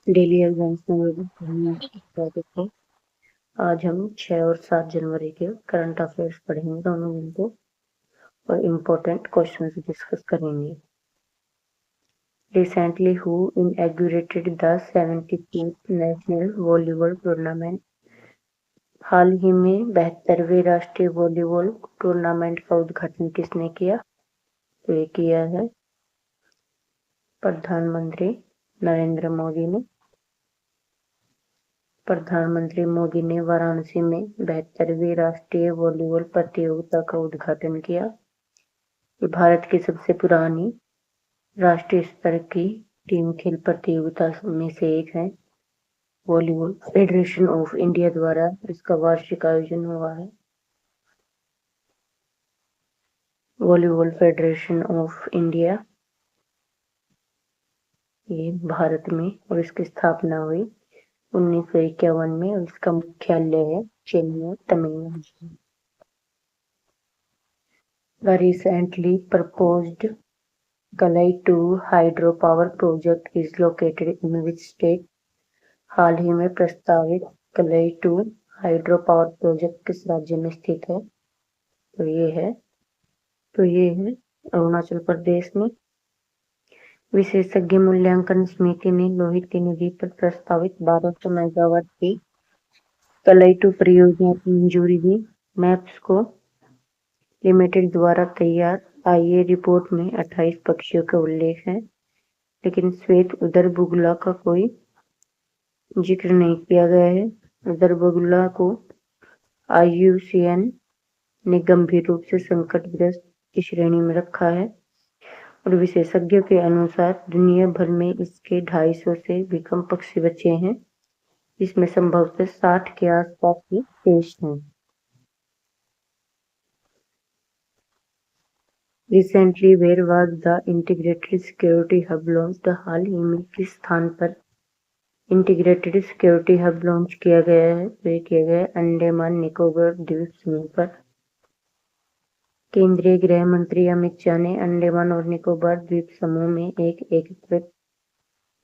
Daily exams में topic है। आज हम 6 और 7 जनवरी के करंट अफेयर्स पढ़ेंगे दोनों दिन को और इम्पोर्टेंट क्वेश्चन डिस्कस करेंगे। Recently, who inaugurated the 75th national volleyball tournament? हाल ही में 72वें राष्ट्रीय वॉलीबॉल टूर्नामेंट का उद्घाटन किसने किया? तो ये किया है प्रधानमंत्री नरेंद्र मोदी ने। प्रधानमंत्री मोदी ने वाराणसी में 72वीं राष्ट्रीय वॉलीबॉल प्रतियोगिता का उद्घाटन किया। ये भारत की सबसे पुरानी राष्ट्रीय स्तर की टीम खेल प्रतियोगिता में से एक है। वॉलीबॉल फेडरेशन ऑफ इंडिया द्वारा इसका वार्षिक आयोजन हुआ है। वॉलीबॉल फेडरेशन ऑफ इंडिया ये भारत में और इसकी स्थापना हुई 1951 में और इसका मुख्यालय है Chennai, Tamil Nadu. The recently proposed Kalai-2 hydropower project is located in which state? हाल ही में प्रस्तावित कलाई-2 हाइड्रो पावर प्रोजेक्ट किस राज्य में स्थित है? तो ये है अरुणाचल प्रदेश में। विशेषज्ञ मूल्यांकन समिति ने लोहित नदी पर प्रस्तावित 1200 मेगावाट की कलाई-2 परियोजना की मंजूरी दी। मैप्स को लिमिटेड द्वारा तैयार आईए रिपोर्ट में 28 पक्षियों का उल्लेख है, लेकिन श्वेत उदर बुगला का कोई जिक्र नहीं किया गया है। उदर बुगला को IUCN ने गंभीर रूप से संकटग्रस्त की श्रेणी में रखा है और विशेषज्ञों के अनुसार दुनिया भर में इसके 250 से भी कम पक्षी बचे हैं, जिसमें संभवतः 60 के आसपास ही शेष हैं। Recently, where was the integrated security hub launched? हाल ही में किस स्थान पर इंटीग्रेटेड सिक्योरिटी हब लॉन्च किया गया है? तो ये किया गया है अंडमान निकोबार द्वीप समूह पर। केंद्रीय गृह मंत्री अमित शाह ने अंडमान और निकोबार द्वीप समूह में एक एकीकृत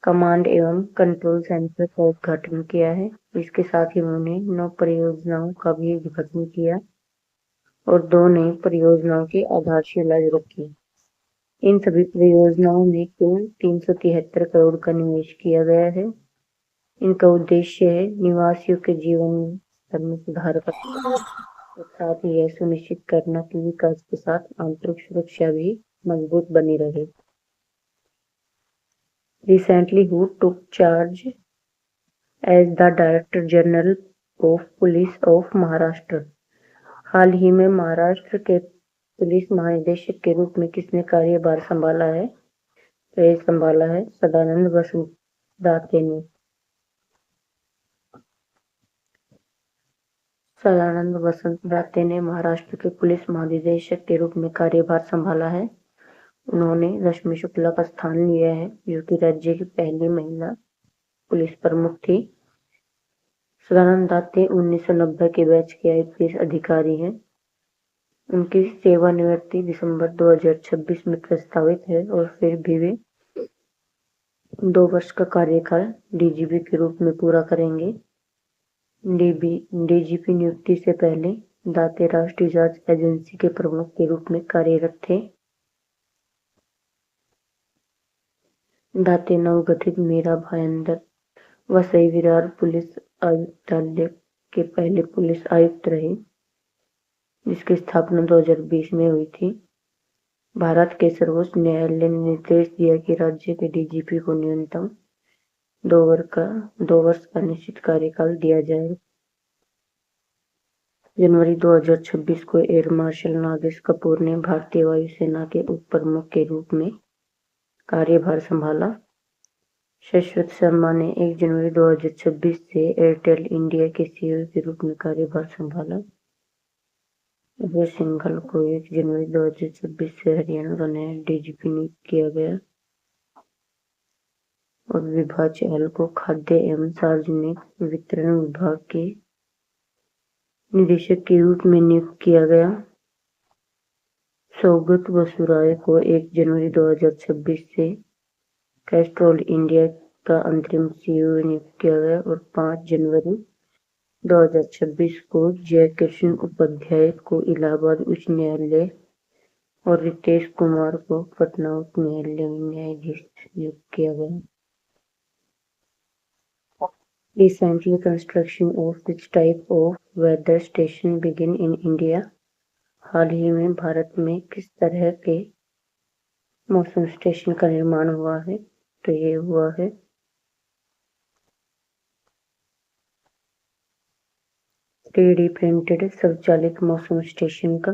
कमांड एवं कंट्रोल सेंटर का उद्घाटन किया है। इसके साथ ही उन्होंने 9 परियोजनाओं का भी उद्घाटन किया और 2 नई परियोजनाओं की आधारशिला रखी। इन सभी परियोजनाओं में कुल 373 करोड़ का निवेश किया गया है। इनका उद्देश्य है निवासियों के जीवन स्तर में सुधार करना और साथ ही यह सुनिश्चित करना कि विकास के साथ आंतरिक सुरक्षा भी मजबूत बनी रहे। Recently, who took charge as the Director General of Police of Maharashtra? हाल ही में महाराष्ट्र के पुलिस महानिदेशक के रूप में किसने कार्यभार संभाला है? तो ये संभाला है सदानंद वसंत दाते ने। सदानंद वसंत दाते ने महाराष्ट्र के पुलिस महानिदेशक के रूप में कार्यभार संभाला है। उन्होंने रश्मि शुक्ला का स्थान लिया है, जो कि राज्य की पहली महिला पुलिस प्रमुख थी। सदानंद दाते 1990 के बैच के IPS अधिकारी हैं। उनकी सेवानिवृत्ति दिसंबर 2026 में प्रस्तावित है और फिर भी वे 2 वर्ष का कार्यकाल DGP के रूप में पूरा करेंगे। DGP नियुक्ति से पहले दाते राष्ट्रीय जांच एजेंसी के प्रमुख के रूप में कार्यरत थे। दाते नवगठित मीरा भायंदर वसई विरार पुलिस आयुक्तालय के पहले पुलिस आयुक्त रहे, जिसकी स्थापना 2020 में हुई थी। भारत के सर्वोच्च न्यायालय ने निर्देश दिया कि राज्य के DGP को न्यूनतम 2 वर्ष का निश्चित कार्यकाल दिया जाए। जनवरी 2026 को एयर मार्शल नागेश कपूर ने भारतीय वायुसेना के उप प्रमुख के रूप में कार्यभार संभाला। शश्वत शर्मा ने 1 जनवरी 2026 से एयरटेल इंडिया के CEO के रूप में कार्यभार संभाला। अभय सिंघल को 1 जनवरी 2026 से हरियाणा का नया DGP नियुक्त किया गया और विभा चहल को खाद्य एवं सार्वजनिक वितरण विभाग के निदेशक के रूप में नियुक्त किया गया। सौगत बसुराय को 1 जनवरी 2026 से कैस्ट्रोल इंडिया का अंतरिम सीईओ नियुक्त किया गया और 5 जनवरी 2026 को जयकिशन उपाध्याय को इलाहाबाद उच्च न्यायालय और रितेश कुमार को पटना उच्च न्यायालय में न्यायाधीश नियुक्त किया गया। Recently, construction of this type of weather station began in India. हाल ही में भारत में किस तरह के मौसम स्टेशन का निर्माण हुआ है? तो ये हुआ है 3D प्रिंटेड स्वचालित मौसम स्टेशन का।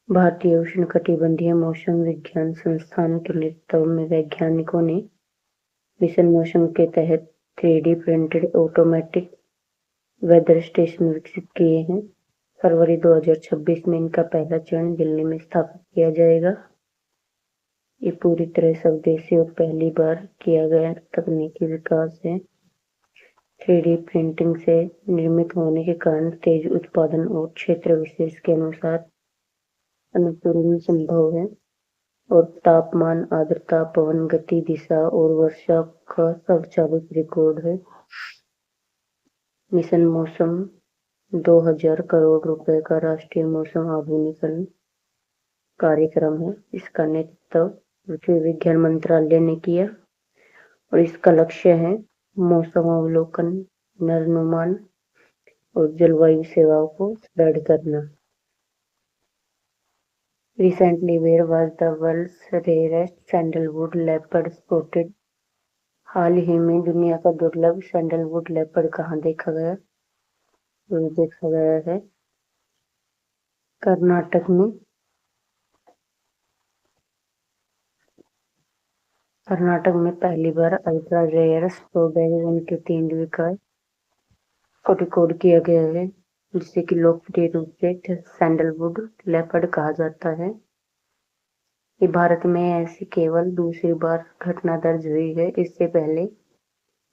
भारतीय उष्णकटिबंधीय मौसम विज्ञान संस्थान के नेतृत्व में वैज्ञानिकों ने मिशन मौसम के तहत 3D printed automatic weather station विकसित किए हैं। फरवरी 2026 में इनका पहला चरण दिल्ली में स्थापित किया जाएगा। ये पूरी तरह स्वदेशी और पहली बार किया गया तकनीकी विकास है। 3D प्रिंटिंग से निर्मित होने के कारण तेज उत्पादन और क्षेत्र विशेष के अनुसार अनुकूलन संभव है और तापमान, आर्द्रता, पवन गति, दिशा और वर्षा का स्वचालित रिकॉर्ड है। मिशन मौसम 2000 करोड़ रुपए का राष्ट्रीय मौसम आधुनिकीकरण कार्यक्रम है। इसका नेतृत्व पृथ्वी विज्ञान मंत्रालय ने किया और इसका लक्ष्य है मौसम अवलोकन, पूर्वानुमान और जलवायु सेवाओं को सुदृढ़ करना। Recently, where was the world's rarest sandalwood leopard spotted? हाल ही में दुनिया का दुर्लभ सैंडलवुड लेपर्ड कहाँ देखा गया? तो देखा गया है कर्नाटक में। कर्नाटक में पहली बार अल्ट्रा रेयर स्ट्रॉबेरी वन के तेंदुए का रिकॉर्ड किया गया है, जिसे कि लोकप्रिय रूप से सैंडलवुड लेपर्ड कहा जाता है। ये भारत में ऐसी केवल दूसरी बार घटना दर्ज हुई है। इससे पहले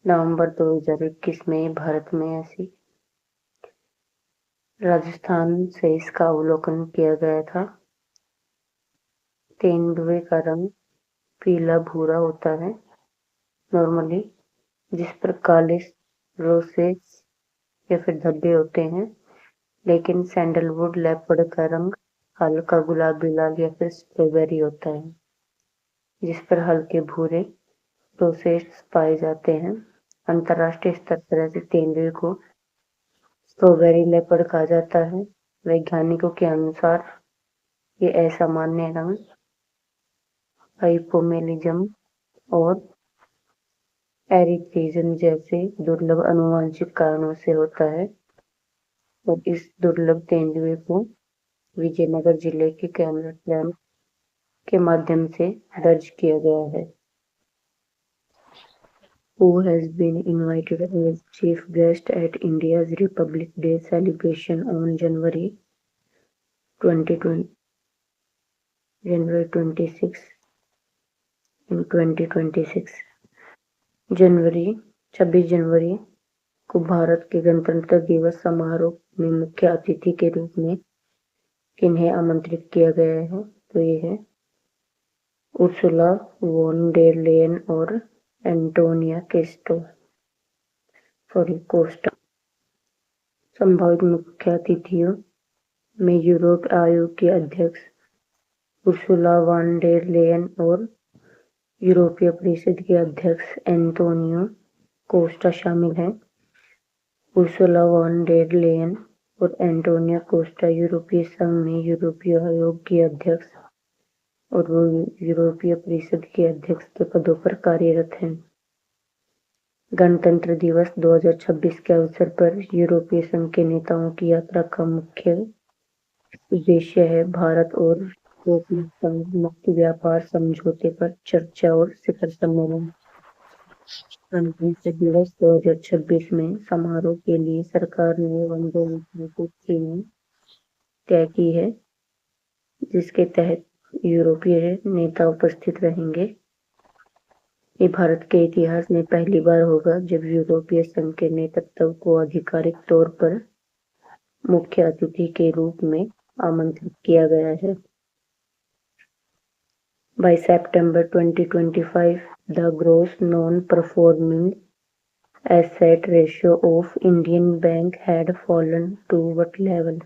नवंबर 2021 में भारत में ऐसी राजस्थान से इसका अवलोकन किया गया था। तेंदुए का रंग पीला भूरा होता है नॉर्मली, जिस पर काले रोसेस या फिर धब्बे होते हैं, लेकिन सैंडलवुड लेपर्ड का रंग हल्का गुलाबी लाल या फिर स्ट्रॉबेरी होता है, जिस पर हल्के भूरे रोसेस पाए जाते हैं। अंतरराष्ट्रीय स्तर पर ऐसे तेंदुए को स्ट्रॉबेरी लेपर्ड कहा जाता है। वैज्ञानिकों के अनुसार ये असामान्य रंग हाइपोमेलिज्म और एरिथ्रिज्म जैसे दुर्लभ आनुवंशिक कारणों से होता है और इस दुर्लभ तेंदुए को विजयनगर जिले के कैमरा कैंप के माध्यम से दर्ज किया गया है। Who has been invited as chief guest at India's Republic Day celebration on January 26 in 2026? 26 जनवरी को भारत के गणतंत्र दिवस समारोह में मुख्य अतिथि के रूप में किन्हें आमंत्रित किया गया है? तो ये है उर्सुला वॉन डेर लेयन और एंटोनिया कोस्टा। संभावित मुख्य अतिथियों में यूरोप आयोग के अध्यक्ष उर्सुला वॉन डेर लेयन और यूरोपीय परिषद के अध्यक्ष एंटोनियो कोस्टा शामिल हैं। उर्सुला वॉन डेर लेयन और एंटोनियो कोस्टा यूरोपीय संघ में यूरोपीय आयोग के अध्यक्ष और वो यूरोपीय परिषद के अध्यक्ष के पदों पर कार्यरत हैं। गणतंत्र दिवस 2026 के अवसर पर यूरोपीय संघ के नेताओं की यात्रा का मुख्य उद्देश्य है भारत और यूरोपीय संघ मुक्त व्यापार समझौते पर चर्चा और शिखर सम्मेलन। गणतंत्र दिवस 2026 में समारोह के लिए सरकार ने वंदे मातरम की थीम तय की है, जिसके तहत यूरोपीय नेता उपस्थित रहेंगे। ये भारत के इतिहास में पहली बार होगा जब यूरोपीय संघ के नेतृत्व को आधिकारिक तौर पर मुख्य अतिथि के रूप में आमंत्रित किया गया है। By September 2025, the gross non-performing asset ratio of Indian Bank had fallen to what level?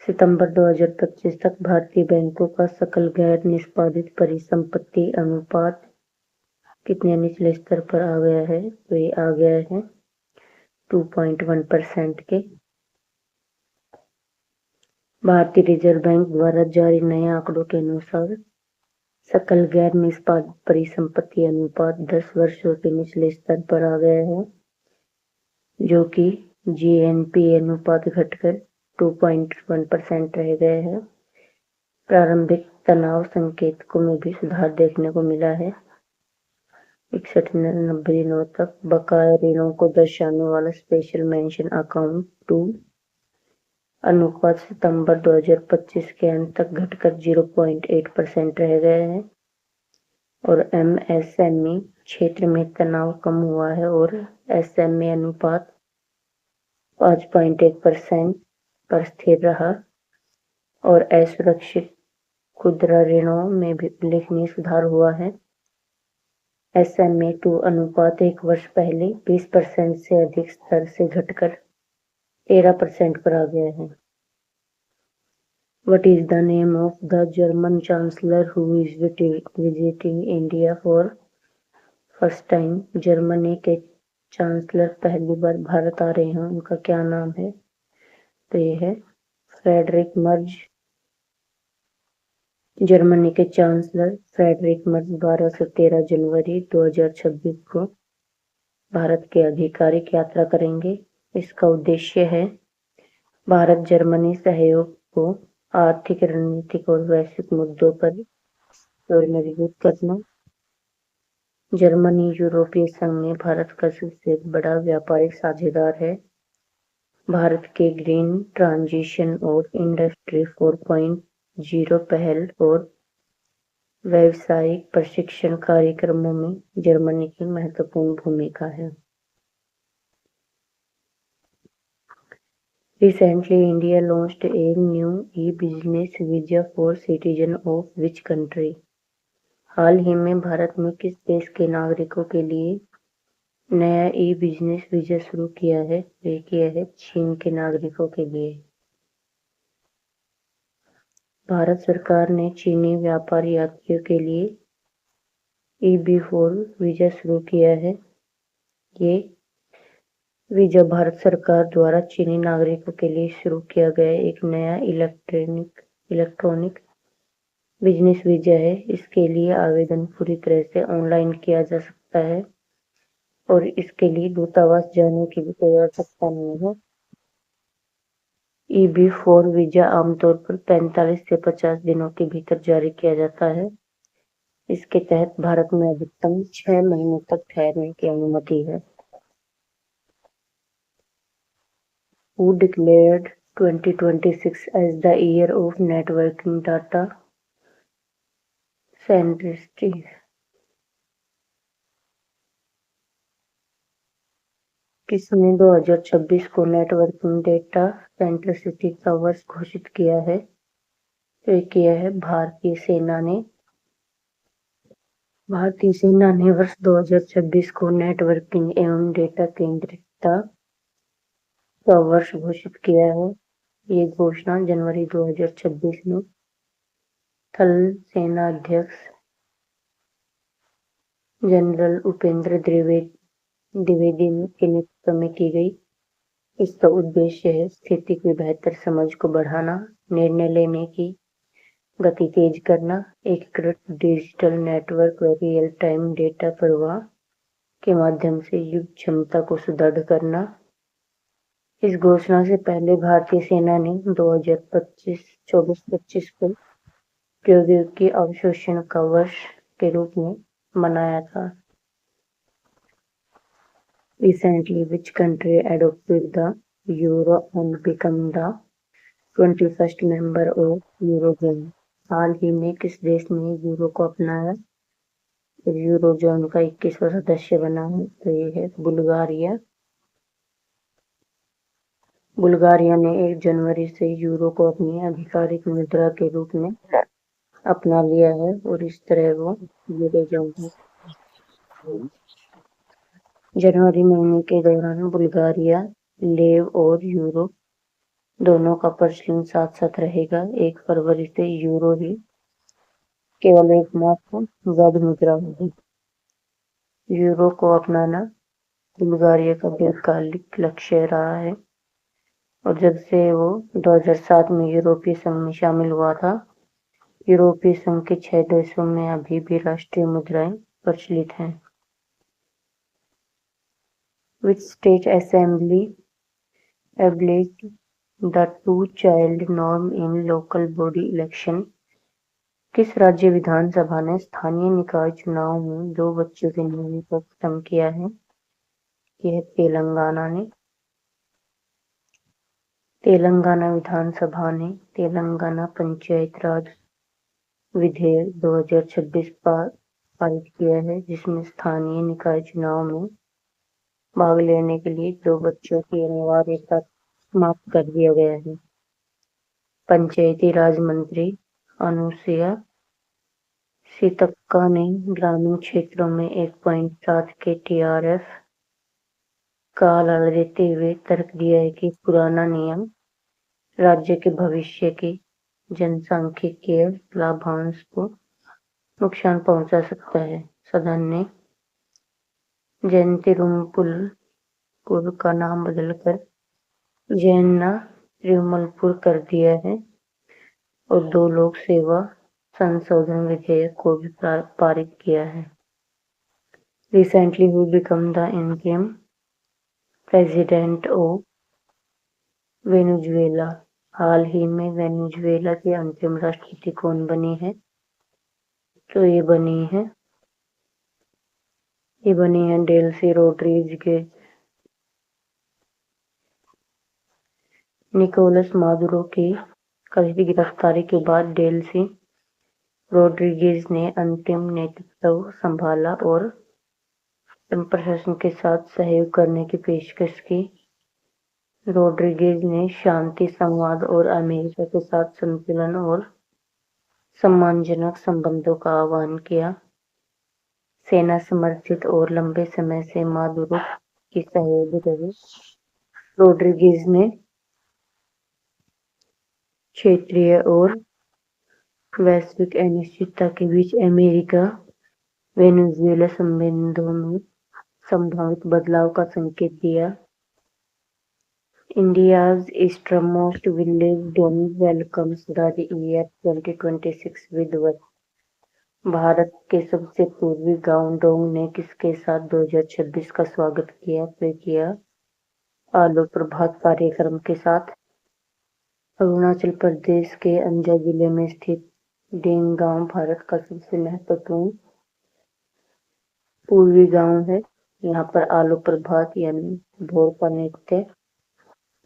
सितंबर 2025 तक भारतीय बैंकों का सकल गैर निष्पादित परिसंपत्ति अनुपात कितने निचले स्तर पर आ गया है? तो ये आ गया है 2.1% के। भारतीय रिजर्व बैंक द्वारा जारी नए आंकड़ों के अनुसार सकल गैर निष्पादित परिसंपत्ति अनुपात 10 वर्षों के निचले स्तर पर आ गया है, जो कि जीएनपी अनुपात घटकर 2.1% रह गया है। प्रारंभिक तनाव संकेतकों में भी सुधार देखने को मिला है। 61-90 दिनों तक बकाया ऋणों को दर्शाने वाला स्पेशल मेंशन अकाउंट 2 अनुपात सितंबर 2025 के अंत तक घटकर 0.8% रह गया है और एमएसएमई क्षेत्र में तनाव कम हुआ है और एसएमए अनुपात 5.1% पर स्थिर रहा और असुरक्षित खुदरा ऋणों में भी उल्लेखनीय सुधार हुआ है। SMA-2 अनुपात एक वर्ष पहले 20% से अधिक स्तर से घटकर 13% पर आ गया है। What is the name of the German chancellor who is visiting India for first time? Germany के चांसलर पहली बार भारत आ रहे हैं, उनका क्या नाम है? तो ये है फ्रेडरिक मर्ज। जर्मनी के चांसलर फ्रेडरिक मर्ज 12 से 13 जनवरी 2026 को भारत की आधिकारिक यात्रा करेंगे। इसका उद्देश्य है भारत जर्मनी सहयोग को आर्थिक, रणनीतिक और वैश्विक मुद्दों पर और मजबूत करना। जर्मनी यूरोपीय संघ में भारत का सबसे बड़ा व्यापारिक साझेदार है। भारत के ग्रीन ट्रांजिशन और इंडस्ट्री 4.0 पहल और व्यावसायिक प्रशिक्षण कार्यक्रमों में जर्मनी की महत्वपूर्ण भूमिका है। Recently, India launched a new e-business visa for citizens of which country? हाल ही में भारत में किस देश के नागरिकों के लिए नया ई-बिजनेस वीजा शुरू किया है? ये किया है चीन के नागरिकों के लिए। भारत सरकार ने चीनी व्यापारी यात्रियों के लिए EB4 वीजा शुरू किया है। ये वीजा भारत सरकार द्वारा चीनी नागरिकों के लिए शुरू किया गया एक नया इलेक्ट्रॉनिक बिजनेस वीजा है। इसके लिए आवेदन पूरी तरह से ऑनलाइन किया जा सकता है और इसके लिए दूतावास जाने की भी कोई आवश्यकता नहीं है। EB4 वीजा आमतौर पर 45 से 50 दिनों के भीतर जारी किया जाता है। इसके तहत भारत में अधिकतम 6 महीनों तक ठहरने की अनुमति है। Who declared 2026 as the year of networking data centricity? किसने 2026 को नेटवर्किंग डेटा सेंट्रिसिटी का वर्ष घोषित किया है? तो ये किया है भारतीय सेना ने। भारतीय सेना ने वर्ष 2026 को नेटवर्किंग एवं डेटा केंद्रितता का वर्ष घोषित किया है। ये घोषणा जनवरी 2026 में थल सेनाध्यक्ष जनरल उपेंद्र द्विवेदी के नेतृत्व में की गई। इसका उद्देश्य है स्थिति की बेहतर समझ को बढ़ाना, निर्णय लेने की गति तेज करना, एकीकृत डिजिटल नेटवर्क व रियल टाइम डेटा प्रवाह के माध्यम से युद्ध क्षमता को सुदृढ़ करना। इस घोषणा से पहले भारतीय सेना ने 2024-25 को प्रौद्योगिकी अवशोषण का वर्ष के रूप में मनाया था। Recently, which country adopted the euro and became the 21st member of Eurozone? हाल ही में किस देश ने यूरो को अपनाया और यूरोजोन का 21वां सदस्य बना है? तो ये है बुल्गारिया। बुल्गारिया ने 1 जनवरी से यूरो को अपनी आधिकारिक मुद्रा के रूप में अपना लिया है और इस तरह वो जुड़े जाएंगे। जनवरी महीने के दौरान बुल्गारिया, लेव और यूरो दोनों का प्रचलन साथ साथ रहेगा। 1 फरवरी से यूरो ही केवल एकमात्र वैध मुद्रा होगी। यूरो को अपनाना बुल्गारिया का दीर्घकालिक लक्ष्य रहा है और जब से वो 2007 में यूरोपीय संघ में शामिल हुआ था, यूरोपीय संघ के 6 देशों में अभी भी राष्ट्रीय मुद्राएं प्रचलित हैं। Which state assembly abolished the two-child norm in local body election? किस राज्य विधानसभा ने स्थानीय निकाय चुनाव में 2 बच्चों के नियम को खत्म किया है? यह तेलंगाना ने। तेलंगाना विधानसभा ने तेलंगाना पंचायत राज विधेयक 2026 पारित किया है, जिसमें स्थानीय निकाय चुनाव में भाग लेने के लिए 2 बच्चों की अनिवार्यता समाप्त कर दिया गया है। पंचायती राज मंत्री अनुसुईया सीतक्का ने ग्रामीण क्षेत्रों में 1.7 के टीआरएफ का लाभ देते हुए तर्क दिया है कि पुराना नियम राज्य के भविष्य के जनसांख्यिकीय लाभांश को नुकसान पहुंचा सकता है। सदन ने जयंतिरुमपुर का नाम बदलकर जयन्नातिरुमलपुर कर दिया है और 2 लोक सेवा संशोधन विधेयक को भी पारित किया है। Recently who became the interim president of Venezuela? हाल ही में वेनेजुएला के अंतरिम राष्ट्रपति कौन बनी है? तो ये बनी है डेल्सी रोड्रिगेज। निकोलस मादुरो की कथित गिरफ्तारी के बाद डेल्सी रोड्रिगेज ने अंतरिम नेतृत्व संभाला और ट्रंप प्रशासन के साथ सहयोग करने की पेशकश की। रोड्रिगेज ने शांति, संवाद और अमेरिका के साथ संतुलन और सम्मानजनक संबंधों का आह्वान किया। सेना समर्थित और लंबे समय से मादुरो की सहयोगी रहे। रोड्रिगेज ने क्षेत्रीय और वैश्विक अनिश्चितता के बीच अमेरिका वेनेजुएला संबंधों में संभावित बदलाव का संकेत दिया। India's easternmost village Doni welcomes the year 2026 with what? Bharat के सबसे पूर्वी गांव डोंग ने किसके साथ 2026 का स्वागत किया? तो किया आलो प्रभात कार्यक्रम के साथ। अरुणाचल प्रदेश के अंजा जिले में स्थित डेंग गांव भारत का सबसे महत्वपूर्ण पूर्वी गांव है। यहाँ पर आलो प्रभात यानी भोर का नृत्य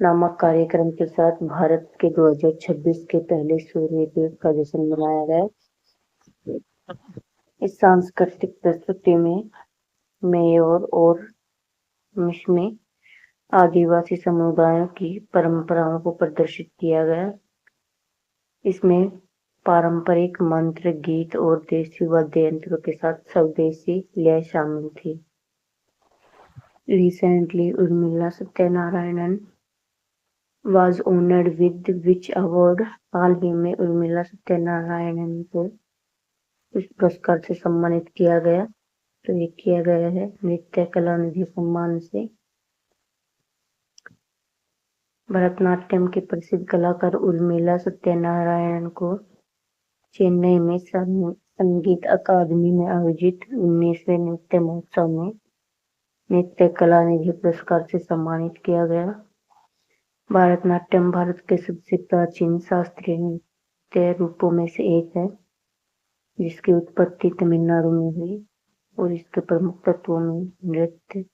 नामक कार्यक्रम के साथ भारत के 2026 के पहले सूर्य देव का जश्न मनाया गया। इस सांस्कृतिक प्रस्तुति में मेयोर और मिसमी आदिवासी समुदायों की परंपराओं को प्रदर्शित किया गया। इसमें पारंपरिक मंत्र, गीत और देसी वाद्य यंत्रों के साथ स्वदेशी लय शामिल थी। Recently, Urmila Satyanarayanan was honored with which award? हाल ही में उर्मिला सत्यनारायणन को इस पुरस्कार से सम्मानित किया गया। तो ये किया गया है नृत्य कला निधि सम्मान से। भरतनाट्यम के प्रसिद्ध कलाकार उर्मिला सत्यनारायणन को चेन्नई में संगीत अकादमी में आयोजित 19वें नृत्य महोत्सव में नृत्य कला निधि पुरस्कार से सम्मानित किया गया। भरतनाट्यम भारत के सबसे प्राचीन शास्त्रीय नृत्य रूपों में से एक है, जिसकी उत्पत्ति तमिलनाडु में हुई और इसके प्रमुख तत्वों में नृत्य,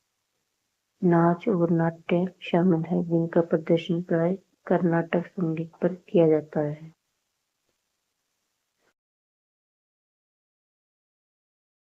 नाच और नाट्य शामिल है, जिनका प्रदर्शन प्राय कर्नाटक संगीत पर किया जाता है।